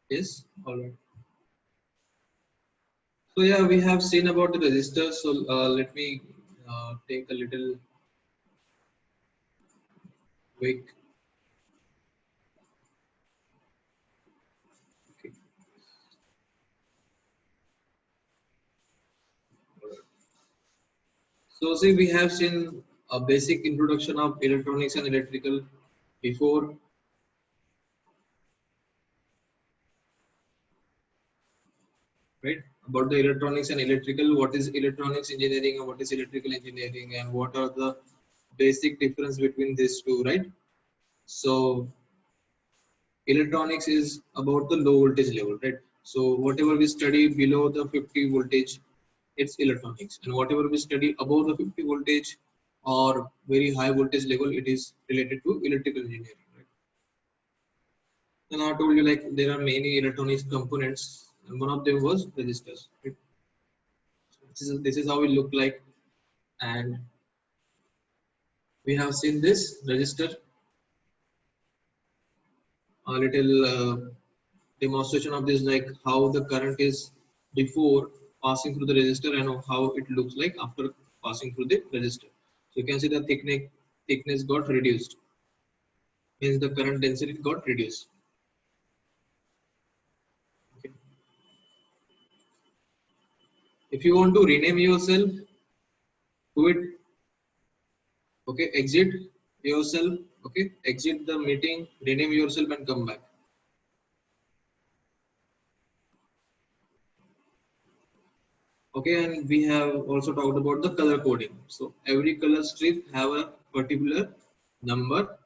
Yes, all right. So yeah, we have seen about the resistors. So let me take a little quick. Okay. So see, we have seen a basic introduction of electronics and electrical before, right? About the electronics and electrical, what is electronics engineering and what is electrical engineering, and what are the basic difference between these two, right? So electronics is about the low voltage level, right? So whatever we study below the 50 voltage, it's electronics, and whatever we study above the 50 voltage or very high voltage level, it is related to electrical engineering, right? And I told you like there are many electronics components, and one of them was resistors, right? This is how it look like. And we have seen this resistor, a little demonstration of this, like how the current is before passing through the resistor and how it looks like after passing through the resistor. So you can see the thickness got reduced, means the current density got reduced. Okay. If you want to rename yourself, do it. Okay, exit yourself. Okay, exit the meeting, rename yourself, and come back. Okay, and we have also talked about the color coding. So every color strip have a particular number.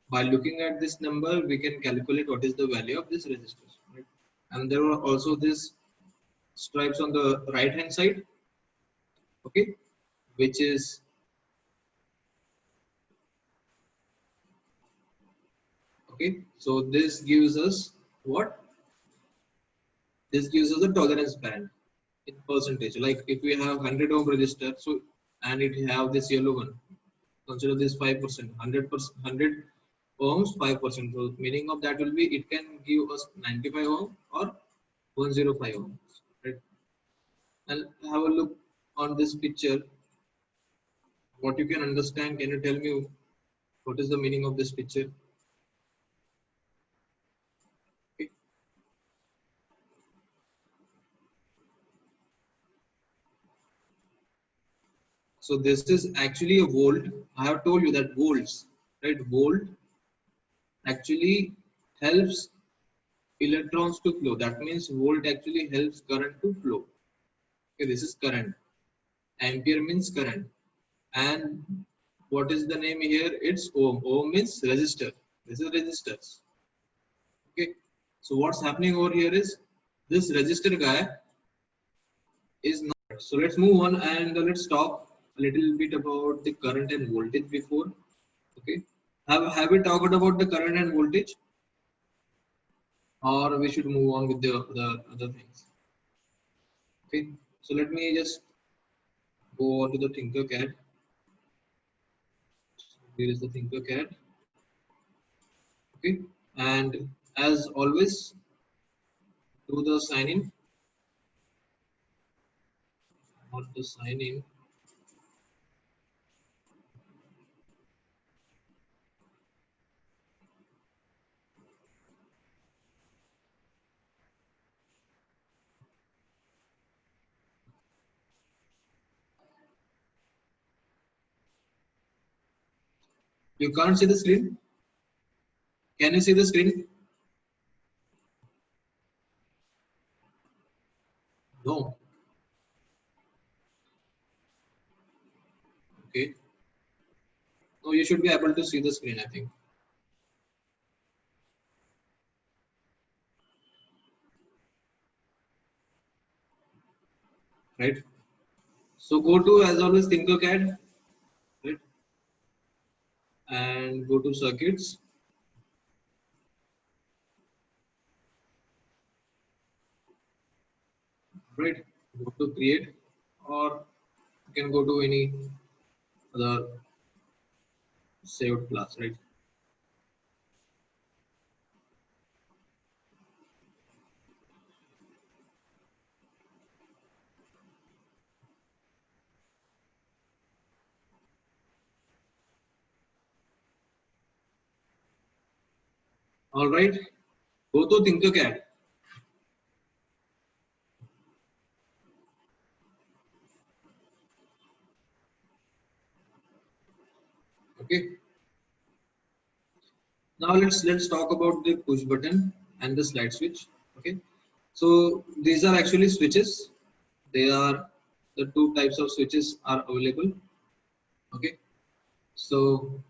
By looking at this number, we can calculate what is the value of this resistor, right? And there are also these stripes on the right hand side, okay, which is okay. So this gives us what? This gives us a tolerance band in percentage. Like if we have 100 ohm resistor, so and it have this yellow one, consider this 5%, 100%, 100 ohms, 5%. So meaning of that will be it can give us 95 ohm or 105 ohms, right? And have a look on this picture. What you can understand? Can you tell me what is the meaning of this picture? Okay. So this is actually a volt. I have told you that volts, right? Volt actually helps electrons to flow. That means volt actually helps current to flow. Okay, this is current. Ampere means current. And what is the name here? It's ohm. Ohm means resistor. This is resistors. Okay. So what's happening over here is this resistor guy is not. So let's move on and let's talk a little bit about the current and voltage before. Okay. Have we talked about the current and voltage, or we should move on with the other things? Okay. So let me just go on to the Tinkercad. Here is the Tinkercad. Okay. And as always, do the sign in. Not the sign in. You can't see the screen. Can you see the screen? No. Okay. No, you should be able to see the screen, I think. Right. So go to, as always, Tinkercad, right? And go to circuits. Right. Go to create, or you can go to any other saved class, right? All right. Go to Tinkercad. Okay. Now let's talk about the push button and the slide switch. Okay. So these are actually switches. They are the two types of switches are available. Okay. So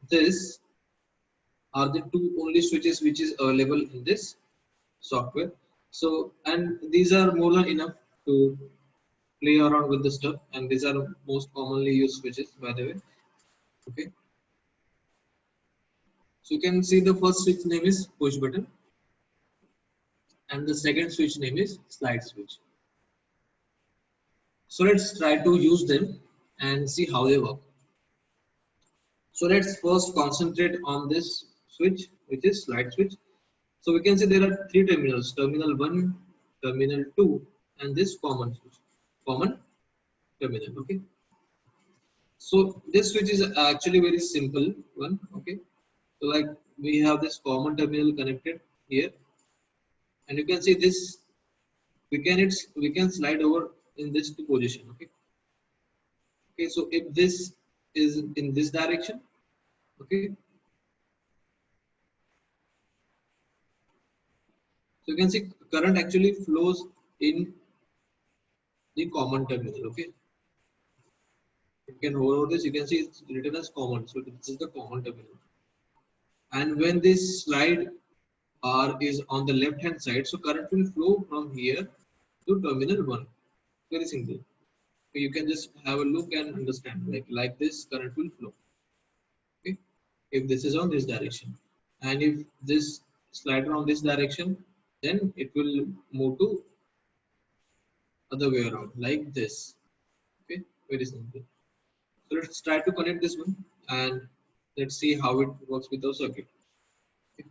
this are the two only switches which is available in this software. So and these are more than enough to play around with the stuff, and these are most commonly used switches, by the way. Okay. So you can see the first switch name is push button and the second switch name is slide switch. So let's try to use them and see how they work. So let's first concentrate on this switch, which is slide switch. So we can see there are three terminals, terminal 1, terminal 2, and this common switch, common terminal. Okay. So this switch is actually very simple one. Okay. So like we have this common terminal connected here, and you can see this. We can slide over in this position. Okay. Okay. So if this is in this direction, okay. So you can see current actually flows in the common terminal. Okay. You can hover over this. You can see it's written as common. So this is the common terminal. And when this slide R is on the left hand side, so current will flow from here to terminal 1. Very simple. So you can just have a look and understand. Like this, current will flow. Okay. If this is on this direction, and if this slider on this direction, then it will move to other way around like this. Okay. Very simple. So let's try to connect this one and let's see how it works with our circuit. Okay.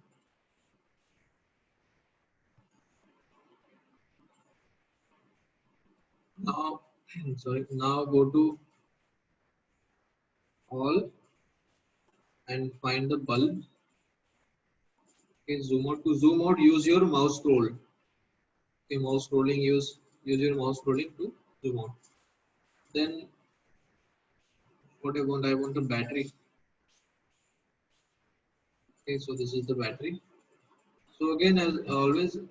Now, sorry. Now go to all and find the bulb. Okay, zoom out. To zoom out, use your mouse scroll. Okay, mouse scrolling. Use your mouse scrolling to zoom out. Then what I want a battery. Okay, so this is the battery. So again, as always, do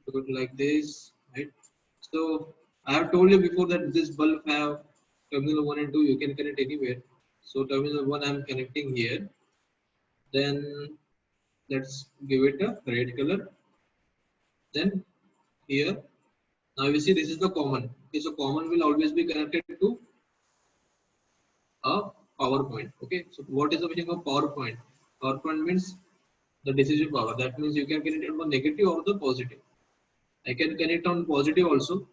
it like this, right? So I have told you before that this bulb have terminal 1 and 2. You can connect anywhere. So terminal 1 I am connecting here. Then let's give it a red color. Then here, now you see this is the common. Okay, so common will always be connected to a power point. Okay, so what is the meaning of power point? Power point means the decisive power. That means you can connect it on the negative or the positive. I can connect on positive also,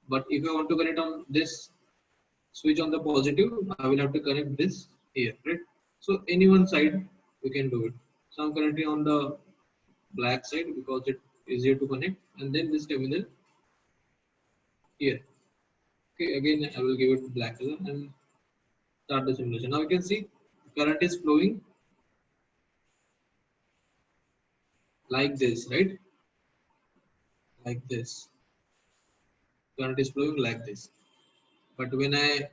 but if I want to connect on this switch on the positive, I will have to connect this here, right? So any one side we can do it. So I'm connecting on the black side because it's easier to connect, and then this terminal here. Okay, again I will give it black color and start the simulation. Now you can see current is flowing like this, right? Like this. Current is flowing like this. But when I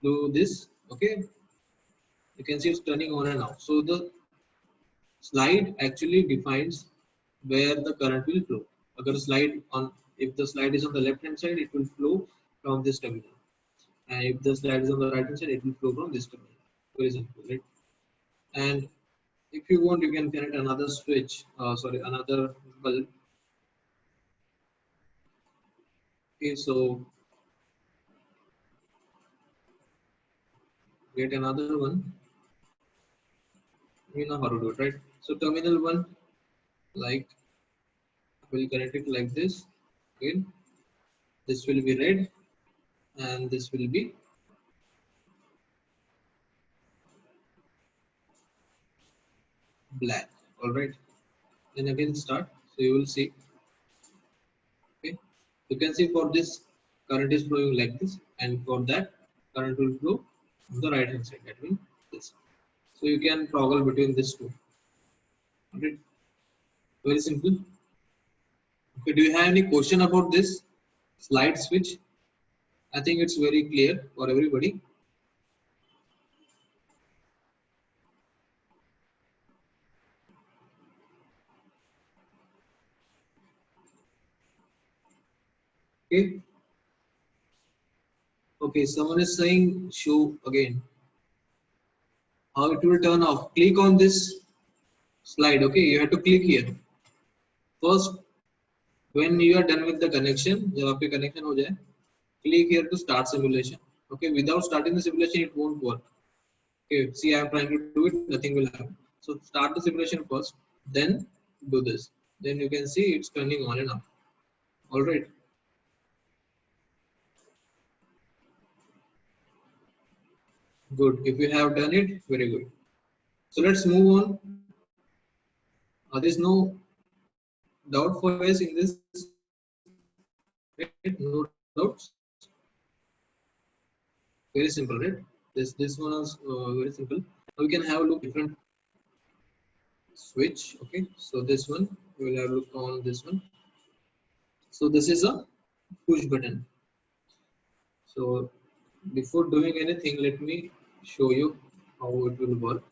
do this, okay, you can see it's turning on and off. So the slide actually defines where the current will flow. If the slide is on the left hand side, it will flow from this terminal. And if the slide is on the right hand side, it will flow from this terminal. Very simple, right? And if you want, you can connect another switch, another bulb. Okay, so get another one. You know how to do it, right? So terminal 1, like, will connect it like this. Okay, this will be red and this will be black. All right, then again start. So you will see. Okay, you can see for this current is flowing like this. and for that current will flow on the right hand side, that means this. So you can toggle between these two. Okay, very simple. Okay, do you have any question about this slide switch? I think it's very clear for everybody. Okay. Okay, someone is saying show again. How it will turn off? Click on this slide. Okay, you have to click here. First, when you are done with the connection, जब आपके connection हो जाए, click here to start simulation. Okay, without starting the simulation, it won't work. Okay, see, I am trying to do it, nothing will happen. So start the simulation first, then do this. Then you can see it's turning on and off. All right. Good. If you have done it, very good. So let's move on. There is no doubt for us in this. Right? No doubts. Very simple, right? This one is very simple. Now we can have a look different switch. Okay, so this one we will have a look on this one. So this is a push button. So before doing anything, let me show you how it will work.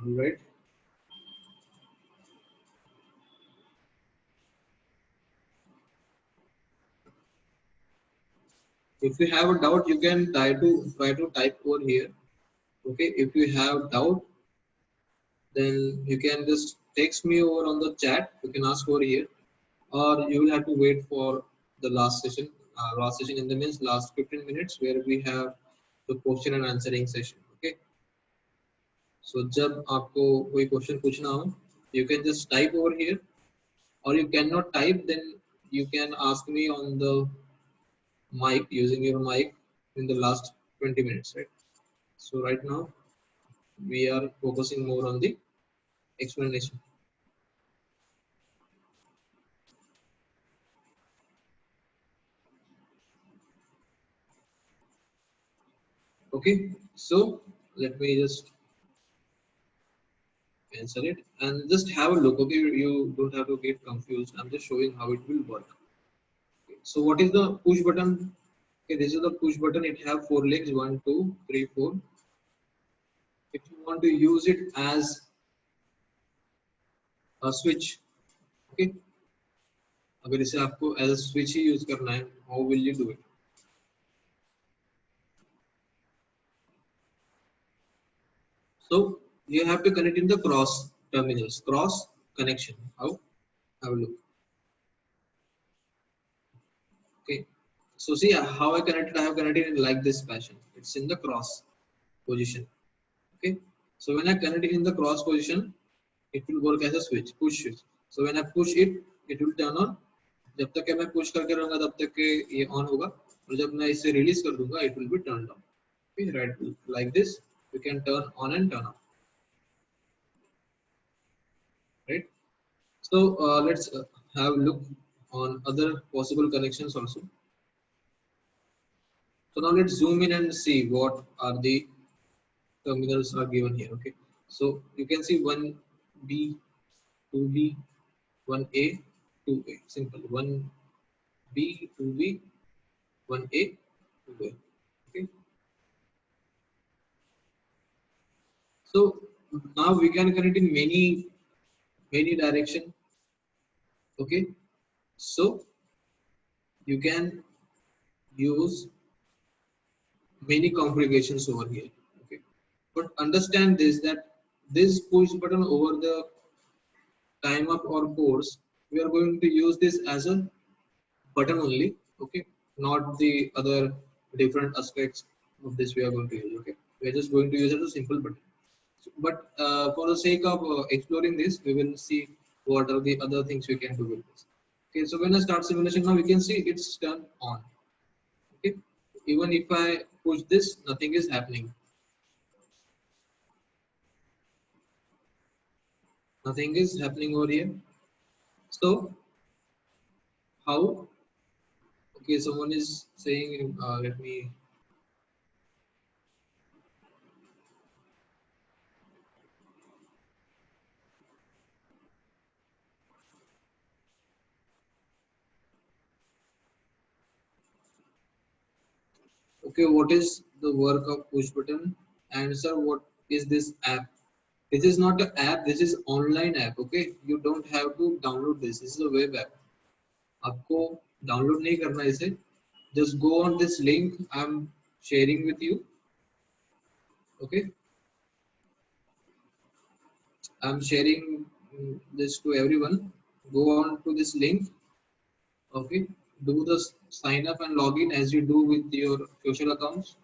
All right. If you have a doubt, you can try to type over here. Okay. If you have doubt, then you can just text me over on the chat. You can ask over here, or you will have to wait for the last session. Last session in the means last 15 minutes where we have the question and answering session. Okay. So जब आपको कोई question पूछना हो, you can just type over here, or you cannot type, then you can ask me on the mic using your mic in the last 20 minutes, right? So right now we are focusing more on the explanation. Okay, so let me just cancel it and just have a look. Okay, you don't have to get confused. I'm just showing how it will work. Okay, so what is the push button? Okay, this is the push button. It have four legs: one, two, three, four. If you want to use it as a switch, okay, अगर इसे आपको as a switch he use करना है, how will you do it? So you have to connect in the cross terminals, cross connection. How? Have a look. Okay. So see how I connected. I have connected in like this fashion. It's in the cross position. Okay. So when I connect it in the cross position, it will work as a switch, push switch. So when I push it, it will turn on. जब तक मैं push करके रहूँगा तब तक के ये on होगा और जब मैं इसे release कर दूँगा, it will be turned on. Okay, right, like this, you can turn on and turn off. Right. So let's have a look on other possible connections also. So now let's zoom in and see what are the terminals are given here. Okay, so you can see 1B, 2B, 1A, 2A. Simple. 1B, 2B, 1A, 2A. Okay. So now we can connect in many direction. Okay. So you can use many configurations over here. Okay, but understand this, that this push button over the time up or course, we are going to use this as a button only. Okay, not the other different aspects of this we are going to use. Okay, we are just going to use it as a simple button. But for the sake of exploring this, we will see what are the other things we can do with this. Okay, so when I start simulation now, we can see it's turned on. Okay, even if I push this, nothing is happening. Nothing is happening over here. So how? Okay, someone is saying, let me. Okay, what is the work of push button? Answer, what is this app? This is not an app, this is online app. Okay, you don't have to download this. This is a web app. आपको download नहीं करना है इसे. Just go on this link I'm sharing with you. Okay, I'm sharing this to everyone. Go on to this link. Okay, do the sign up and login as you do with your social accounts,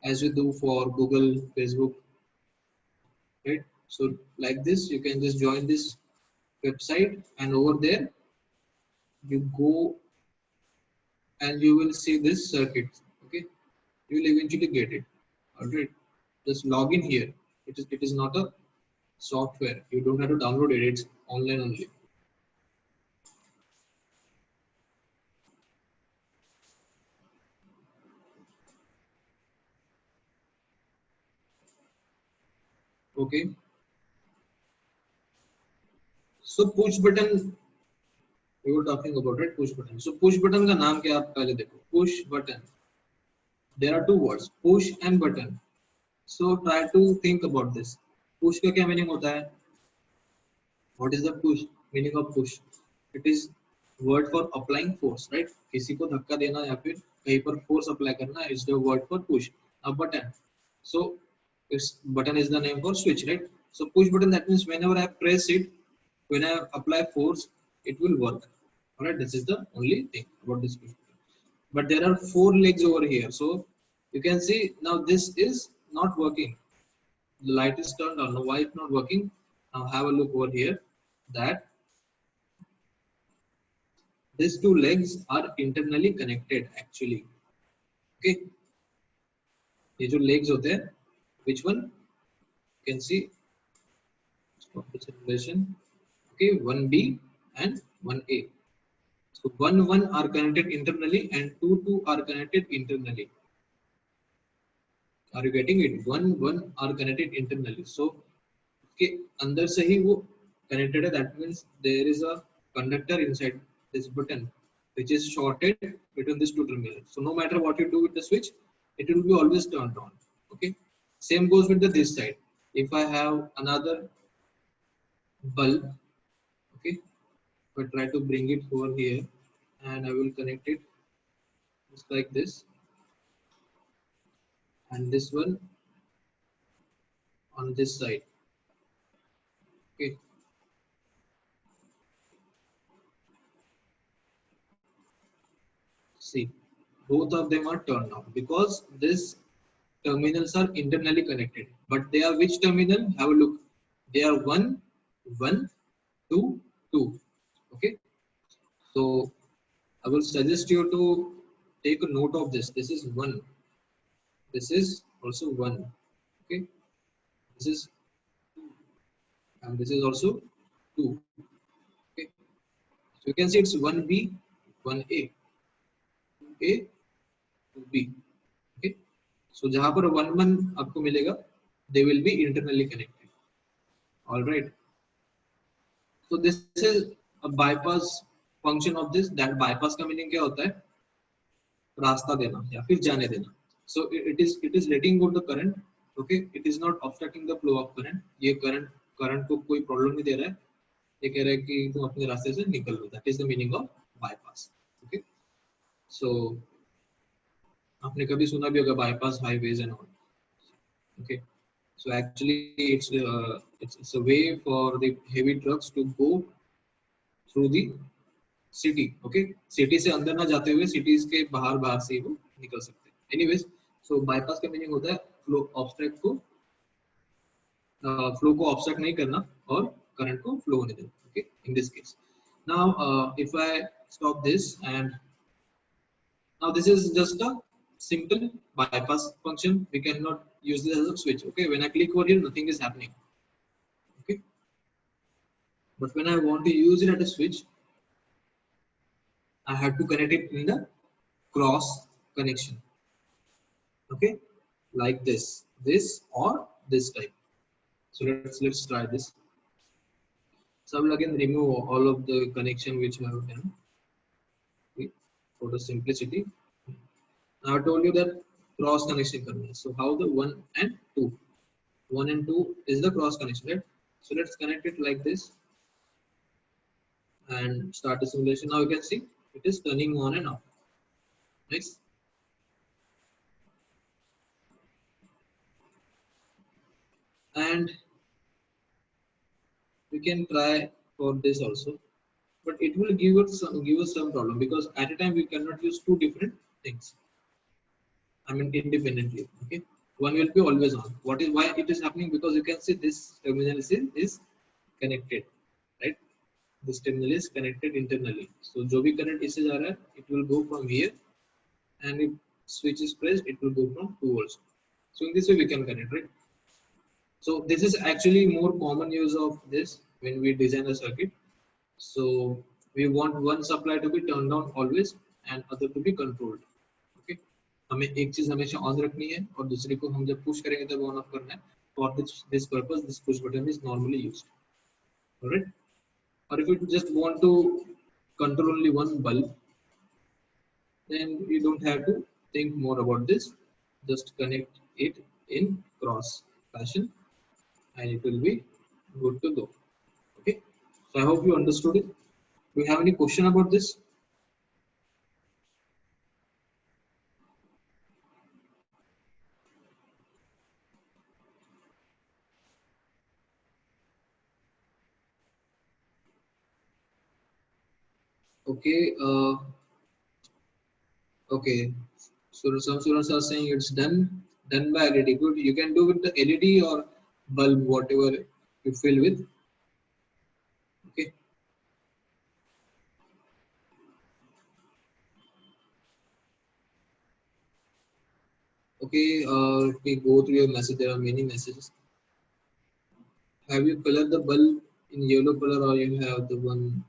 as you do for Google, Facebook, right? So like this, you can just join this website, and over there you go and you will see this circuit. Okay, you will eventually get it. All right, just log in here. It is not a software. You don't have to download it. It's online only. Okay. So push button we were talking about, right? Push button. So push button का नाम क्या आप पहले देखो. Push button. There are two words, push and button. So try to think about this. Push का क्या meaning होता है? What is the push? Meaning of push? It is word for applying force, right? किसी को धक्का देना या फिर कहीं पर force apply करना is the word for push. A button. So its button is the name for switch, right? So push button, that means whenever I press it, when I apply force, it will work. All right, this is the only thing about this push button. But there are four legs over here, so you can see now this is not working. The light is turned on. Now why it's not working? Now have a look over here that these two legs are internally connected actually. Okay, ये जो legs होते हैं, which one? You can see stop the simulation. Okay, 1B and 1A. So 1 are connected internally and 2 are connected internally. Are you getting it? 1 are connected internally. So के अंदर से ही वो connected है. That means there is a conductor inside this button which is shorted between these two terminals. So no matter what you do with the switch, it will be always turned on. Okay. Same goes with the this side. If I have another bulb, okay, but try to bring it over here, and I will connect it just like this, and this one on this side. Okay. See, both of them are turned on because these terminals are internally connected. But they are which terminal? Have a look. They are 1, 1, 2, 2. Okay. So I will suggest you to take a note of this. This is 1. This is also 1. Okay. This is 2. And this is also 2. Okay. So you can see it's 1B, 1A, 2A, 2B. Okay. So जहाँ पर 1 आपको मिलेगा, they will be internally connected. All right. So this is a bypass function of this. That bypass का meaning क्या होता है? रास्ता देना या फिर जाने देना. So it is letting go the current. Okay. It is not obstructing the flow of current. ये current को कोई problem नहीं दे रहा है. ये कह रहा है कि तुम अपने रास्ते से निकल लो. That is the meaning of bypass. Okay. So आपने कभी सुना भी होगा bypass highways and all. Okay. So actually it's a way for the heavy trucks to go through the city. Okay, city से अंदर ना जाते हुए cities के बाहर से वो निकल सकते हैं. Anyways, so bypass का meaning होता है flow obstruct को फ्लो को ऑब्स्ट्रक्ट नहीं करना और करंट को फ्लो होने देना. Okay, in this case. Now, if I stop this, and now this is just a simple bypass function. We cannot use this as a switch. Okay, when I click over here, nothing is happening. Okay, but when I want to use it at a switch, I have to connect it in the cross connection. Okay, like this or this type. So let's try this. So I will again remove all of the connection which I have done. Okay, for the simplicity. Now I told you that cross connection करना है. So how the 1 and 2? 1 and 2 is the cross connection, right? So let's connect it like this and start the simulation. Now you can see it is turning on and off. Next. And we can try for this also, but it will give us some problem, because at a time we cannot use two different things. I mean independently. Okay, one will be always on. What is why it is happening? Because you can see this terminal is connected, right? This terminal is connected internally. So जो भी current इससे जा रहा है, it will go from here, and if switch is pressed, it will go from 2 volts. So in this way we can connect, right? So this is actually more common use of this when we design a circuit. So we want one supply to be turned on always and other to be controlled. Okay, हमें एक चीज हमेशा on रखनी है और दूसरी को हम जब पुश करेंगे तब ऑन ऑफ करना है. For this purpose, this push button is normally used. Alright. Or if you just want to control only one bulb, then you don't have to think more about this. Just connect it in cross fashion and it will be good to go. Okay, so I hope you understood it. Do you have any question about this? Okay, okay, so some students are saying it's done by LED. Good, you can do with the LED or bulb, whatever you fill with. Okay, okay, let me go through your message. There are many messages. Have you colored the bulb in yellow color, or you have the one?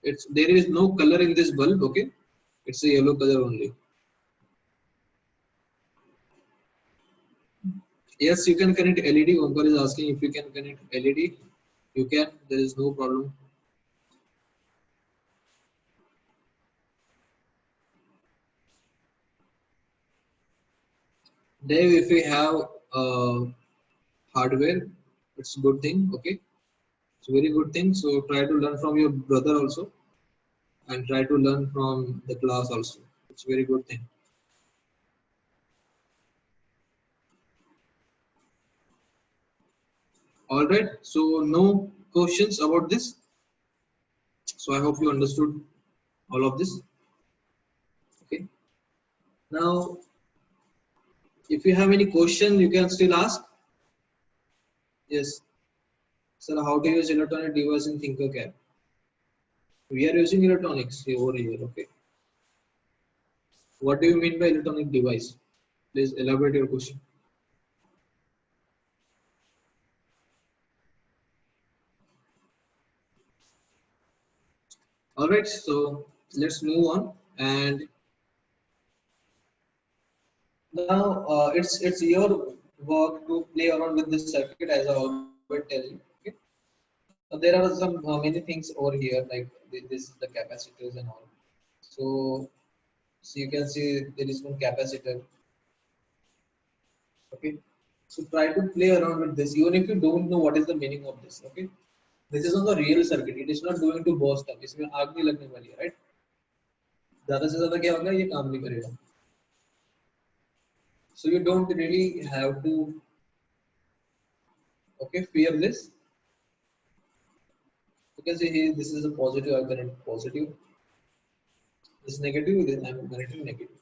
It's there is no color in this bulb. Okay, it's a yellow color only. Yes, you can connect LED. Omkar is asking if you can connect LED. You can. There is no problem. Dave, if we have hardware, it's a good thing. Okay, it's a very good thing. So try to learn from your brother also, and try to learn from the class also. It's a very good thing. All right. So no questions about this. So I hope you understood all of this. Okay. Now, if you have any question, you can still ask. Yes. Sir, how to use electronic device in ThinkerCAD? We are using electronics over here. Okay. What do you mean by electronic device? Please elaborate your question. All right. So let's move on. And now it's your work to play around with this circuit, as I always tell you. Okay. So there are some many things over here, like this the capacitors and all. So you can see there is one capacitor. Okay, so try to play around with this, even if you don't know what is the meaning of this. Okay, this is on the real circuit. It is not going to burst up. इसमें आग नहीं लगने वाली है, right? ज़्यादा से ज़्यादा क्या होगा, ये काम नहीं करेगा. So you don't really have to, okay, fear this. You can see here this is a positive. I connect positive. This is negative. Then I'm connecting negative.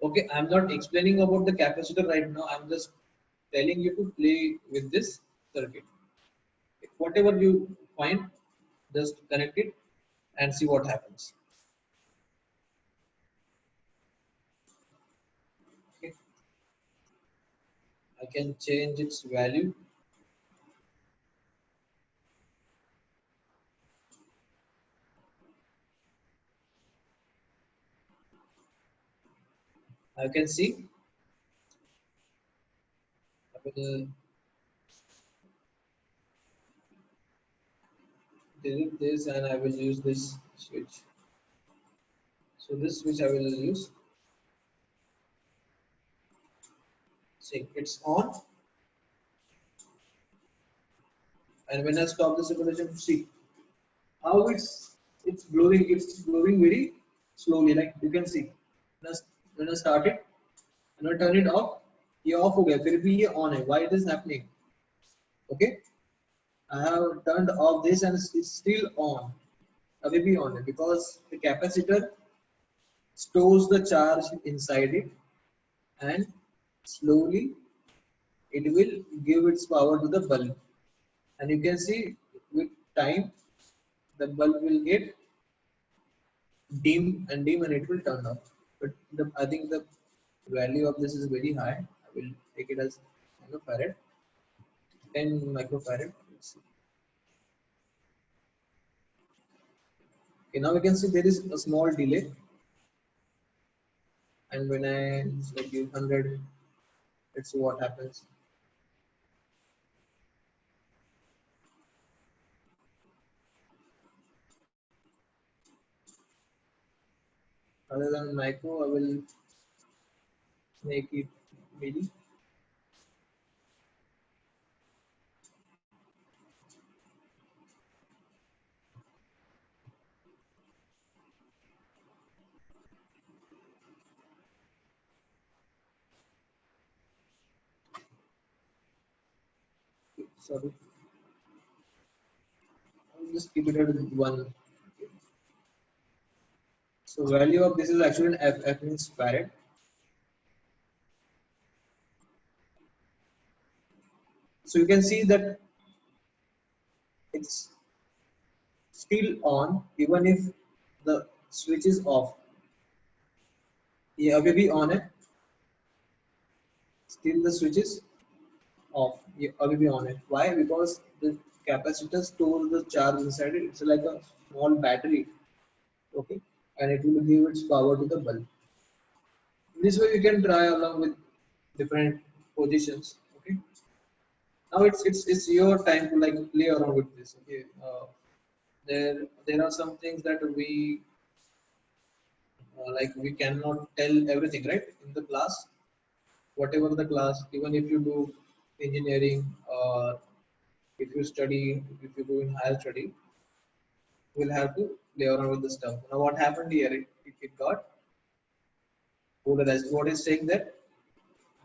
Okay, I'm not explaining about the capacitor right now. I'm just telling you to play with this circuit. Whatever you find, just connect it and see what happens. Okay. I can change its value. I can see. I will delete this and I will use this switch. So this switch I will use. See, it's on, and when I stop the simulation, see how it's blowing. It's blowing very slowly, like you can see. When I start it and I turn it off, ये off हो गया, फिर भी ये on है. Why it is happening? Okay, I have turned off this and it's still on. अभी भी on है because the capacitor stores the charge inside it and slowly it will give its power to the bulb, and you can see with time the bulb will get dim and it will turn off. But I think the value of this is very high. I will take it as microfarad, 10 microfarad. Let's see. Okay, now we can see there is a small delay, and when I like give 100, let's see what happens. Rather than micro, I will make it milli. Sorry, I'll just keep it at 1. So value of this is actually an F means farad. So you can see that it's still on even if the switch is off. Yeah, अभी भी on है. Still the switch is off. Yeah, अभी भी on है. Why? Because the capacitor stores the charge inside it. It's like a small battery. Okay, and it will give its power to the bulb. This way you can try along with different positions. Okay. Now it's your time to like play around with this. Okay. There are some things that we like we cannot tell everything right in the class. Whatever the class, even if you do engineering or if you study, if you do in higher study, we'll have to play around with the stuff. Now what happened here? It got polarized. What is saying that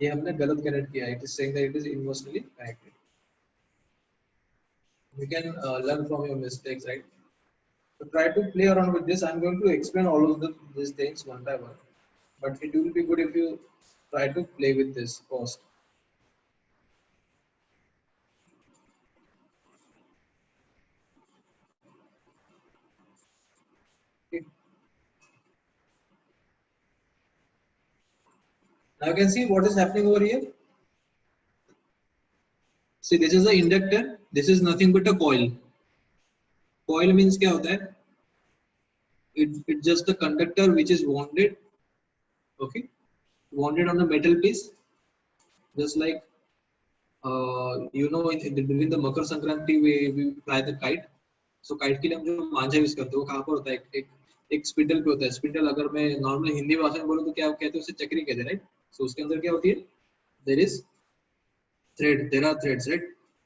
ये हमने गलत connect किया. It is saying that it is inversely connected. You can learn from your mistakes, right? So try to play around with this. I'm going to explain all of these things one by one, but it will be good if you try to play with this first. Okay. Now you can see what is happening over here. See, this is the inductor. This is nothing but a coil. Coil means क्या होता है? It's just the conductor which is wounded. Okay, wounded on the metal piece, just like during the Makar Sankranti we fly the kite. So kite के लिए हम जो मांझा use करते हैं वो कहाँ पर होता है? एक स्पिंडल पे होता है. स्पिंडल अगर मैं नॉर्मल हिंदी भाषा में बोलूँ तो क्या कहते हैं उसे? चक्री कहते हैं, राइट? सो उसके अंदर क्या होती है? There is thread. There are threads, right?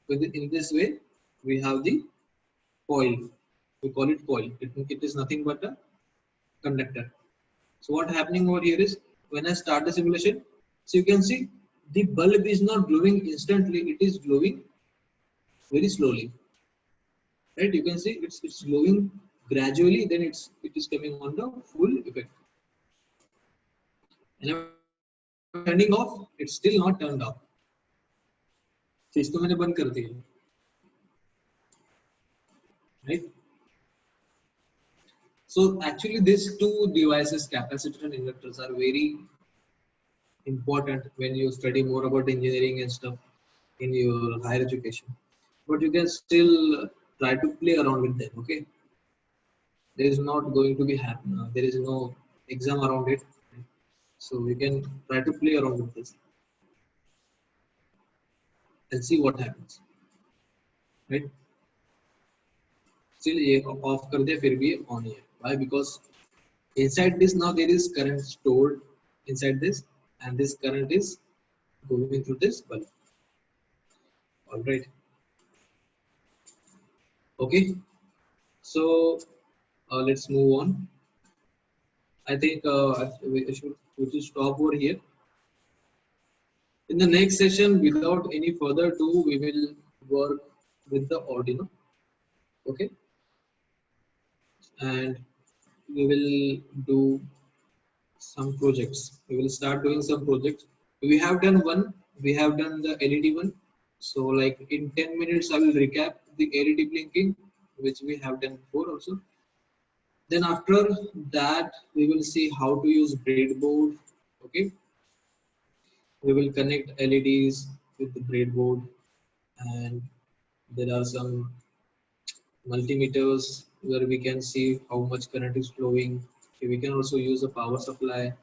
In this way, we have the coil. We call it coil. It is nothing but a conductor. So what happening over here is when I start the simulation, so you can see the bulb is not glowing instantly. It is glowing very slowly, right? You can see it's glowing gradually. Then it is coming on the full effect. And I'm turning off. It's still not turned off. So इसको मैंने बंद कर दिया. right? So actually these two devices, capacitor and inductors, are very important when you study more about engineering and stuff in your higher education. But you can still try to play around with them, okay? There is not going to be happen. There is no exam around it, so we can try to play around with this and see what happens, right? Still ये off कर दिया फिर भी on है. Why? Because inside this now there is current stored inside this, and this current is going through this bulb. All right. Okay. So let's move on. I think we should stop over here. In the next session, without any further ado, we will work with the Arduino. Okay. And we will do some projects. We will start doing some projects. We have done one. We have done the LED one. So like in 10 minutes, I will recap the LED blinking, which we have done before also. Then after that, we will see how to use breadboard. Okay. We will connect LEDs with the breadboard, and there are some multimeters where we can see how much current is flowing. We can also use a power supply.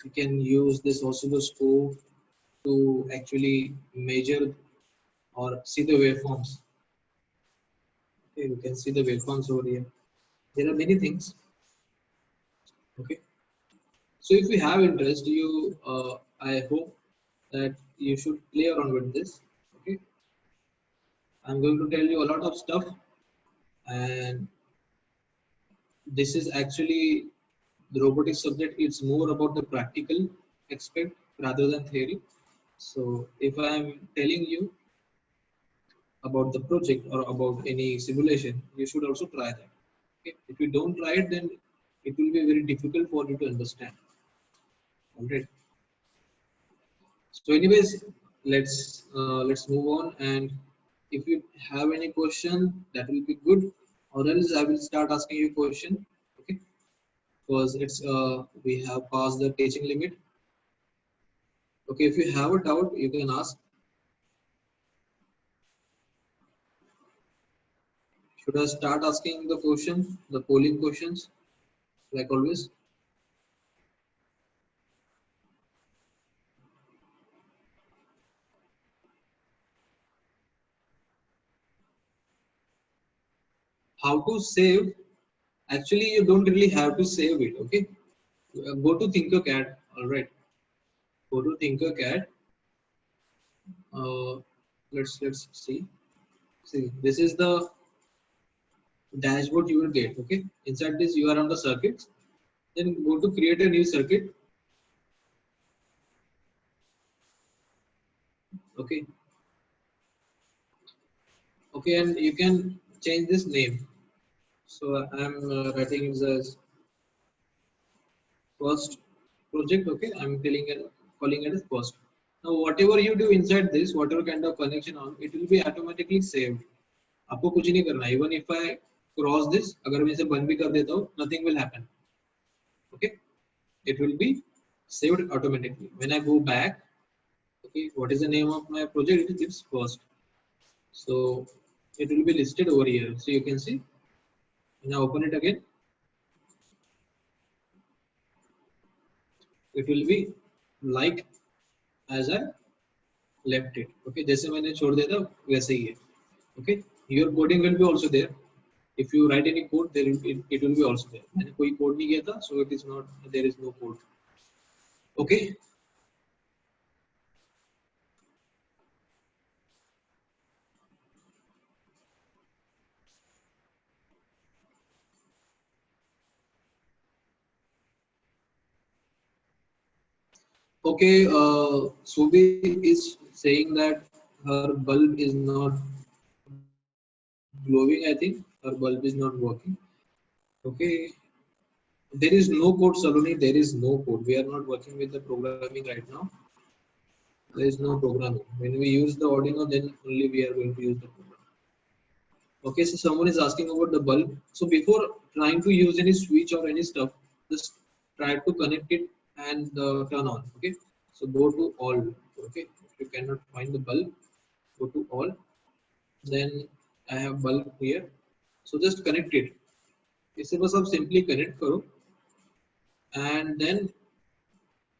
We can use this oscilloscope to actually measure or see the waveforms. Okay, you can see the waveforms over here. There are many things. Okay, so if you have interest, I hope that you should play around with this. Okay, I'm going to tell you a lot of stuff, and this is actually the robotics subject. It's more about the practical aspect rather than theory. So if I am telling you about the project or about any simulation, you should also try that. Okay? If you don't try it, then it will be very difficult for you to understand. All right. So, anyways, let's move on. And if you have any question, that will be good. Or else I will start asking you a question. Okay, because it's we have passed the teaching limit. Okay, if you have a doubt, you can ask. Should I start asking the question, the polling questions, like always? How to save? Actually, you don't really have to save it. Okay, go to Thinkercad. All right, go to Thinkercad. Uh, let's see. See, this is the dashboard you will get. Okay, inside this you are on the circuits. Then go to create a new circuit. Okay, okay, and you can change this name. So I'm writing it as first project. Okay, I'm calling it as first. Now whatever you do inside this, whatever kind of connection on, it will be automatically saved. आपको कुछ नहीं करना. Even if I cross this, अगर मैं इसे बंद भी कर देता हूँ, nothing will happen. Okay, it will be saved automatically. When I go back, okay, what is the name of my project? It is first. So it will be listed over here. So you can see. Now open it again. It will be like as I left it. Okay, जैसे मैंने छोड़ दिया था वैसे ही है. Okay, your coding will be also there. If you write any code, it will be also there. मैंने कोई code नहीं किया था, so it is not, there is no code. Okay. Okay, Subi is saying that her bulb is not glowing. I think her bulb is not working. Okay, there is no code, Saloni. There is no code. We are not working with the programming right now. There is no programming. When we use the Arduino, then only we are going to use the program. Okay, so someone is asking about the bulb. So before trying to use any switch or any stuff, just try to connect it and turn on. Okay, so go to all. Okay, if you cannot find the bulb, go to all. Then I have bulb here. So just connect it. इसे बस आप simply connect करो and then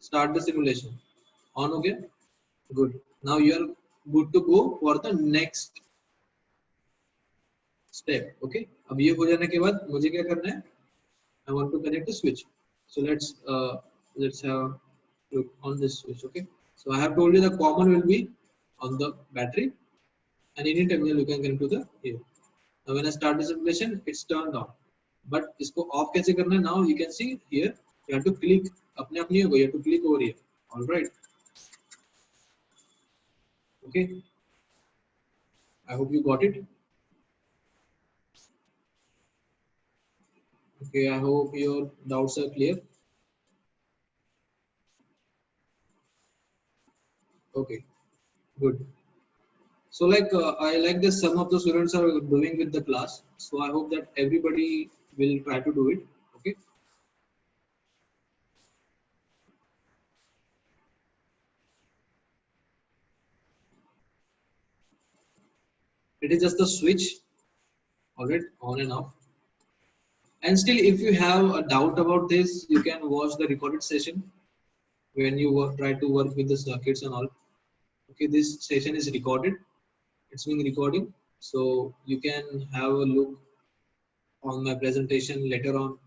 start the simulation. On हो गया? Good. Now you are good to go for the next step. Okay. अब ये हो जाने के बाद मुझे क्या करना है? I want to connect the switch. So let's have a look on this switch. Okay. So I have told you the common will be on the battery, and any terminal you can connect to the here. Now when I start the simulation, it's turned on. But इसको off कैसे करना है? Now you can see here. You have to click. अपने आप नहीं होगा. You have to click over here. All right. Okay. I hope you got it. Okay. I hope your doubts are clear. Okay. Good. So like I like this some of the students are doing with the class. So I hope that everybody will try to do it. Okay. It is just a switch, alright, on and off. And still, if you have a doubt about this, you can watch the recorded session when you try to work with the circuits and all. Okay, this session is recorded. It's being recording, so you can have a look on my presentation later on